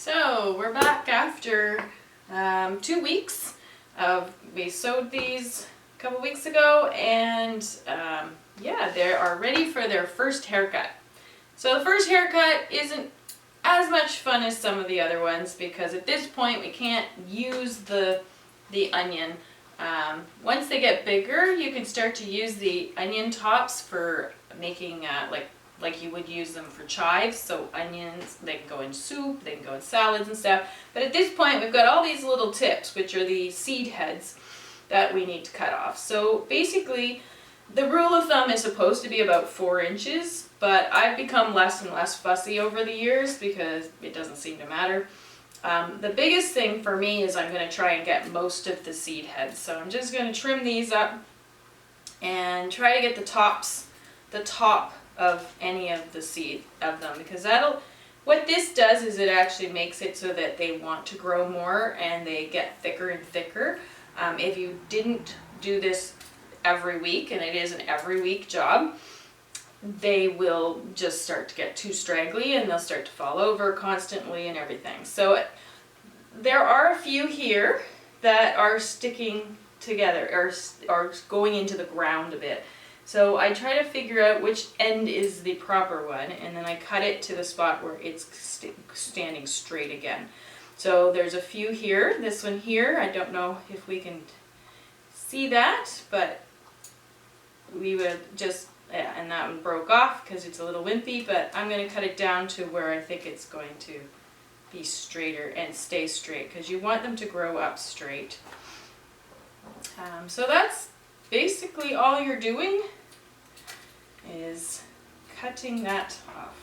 So we're back after 2 weeks. We sowed these a couple weeks ago, and yeah, they are ready for their first haircut. So the first haircut isn't as much fun as some of the other ones because at this point we can't use the onion. Once they get bigger, you can start to use the onion tops for making like you would use them for chives. So onions, they can go in soup, they can go in salads and stuff. But at this point, we've got all these little tips, which are the seed heads that we need to cut off. So basically, the rule of thumb is supposed to be about 4 inches, but I've become less and less fussy over the years because it doesn't seem to matter. The biggest thing for me is I'm going to try and get most of the seed heads. So I'm just going to trim these up and try to get the top of any of the seed of them, because what this does is it actually makes it so that they want to grow more and they get thicker and thicker. If you didn't do this every week, and it is an every week job, they will just start to get too straggly and they'll start to fall over constantly and everything. So there are a few here that are sticking together or are going into the ground a bit. So I try to figure out which end is the proper one, and then I cut it to the spot where it's standing straight again. So there's a few here. This one here, I don't know if we can see that, but we would just, yeah, and that one broke off because it's a little wimpy, but I'm going to cut it down to where I think it's going to be straighter and stay straight, because you want them to grow up straight. So that's basically all you're doing is cutting that off.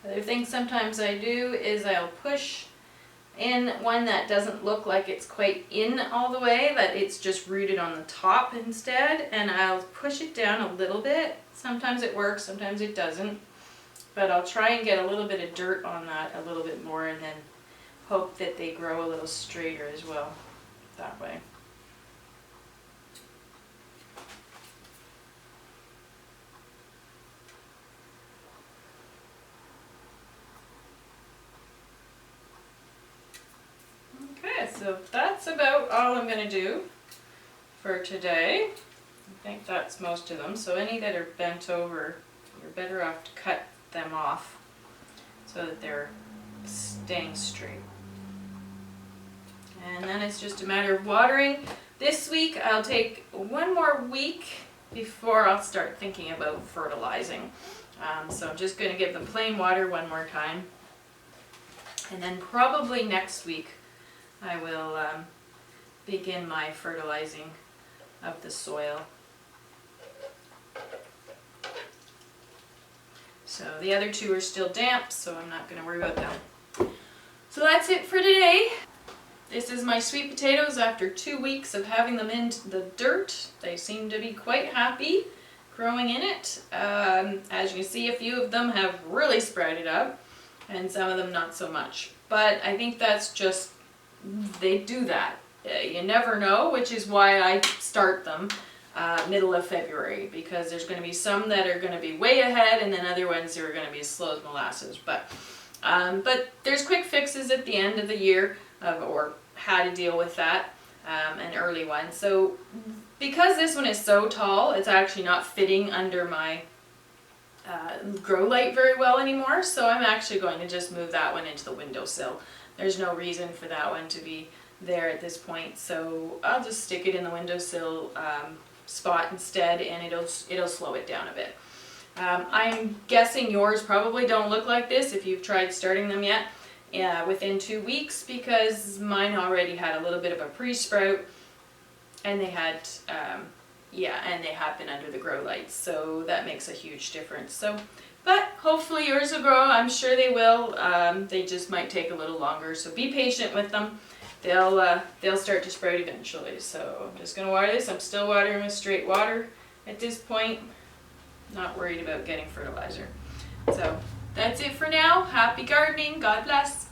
Other thing sometimes I do is I'll push in one that doesn't look like it's quite in all the way, that it's just rooted on the top instead, and I'll push it down a little bit. Sometimes it works, sometimes it doesn't, but I'll try and get a little bit of dirt on that a little bit more, and then hope that they grow a little straighter as well that way. So that's about all I'm going to do for today. I think that's most of them. So any that are bent over, you're better off to cut them off so that they're staying straight. And then it's just a matter of watering. This week I'll take 1 more week before I'll start thinking about fertilizing. So I'm just going to give them plain water 1 more time. And then probably next week I will begin my fertilizing of the soil. So the other 2 are still damp, so I'm not going to worry about them. So that's it for today. This is my sweet potatoes after 2 weeks of having them in the dirt. They seem to be quite happy growing in it. As you can see, a few of them have really sprouted up and some of them not so much. But I think that's just, they do that. You never know, which is why I start them middle of February, because there's going to be some that are going to be way ahead and then other ones that are going to be as slow as molasses. But there's quick fixes at the end of the year or how to deal with that, an early one. So because this one is so tall, it's actually not fitting under my grow light very well anymore, so I'm actually going to just move that one into the windowsill. There's no reason for that one to be there at this point, so I'll just stick it in the windowsill spot instead, and it'll slow it down a bit. I'm guessing yours probably don't look like this if you've tried starting them yet within 2 weeks, because mine already had a little bit of a pre-sprout, and they had and they have been under the grow lights, so that makes a huge difference. So But hopefully yours will grow. I'm sure they will. They just might take a little longer, so be patient with them. They'll start to sprout eventually. So I'm just gonna water this. I'm still watering with straight water at this point. Not worried about getting fertilizer. So that's it for now. Happy gardening. God bless.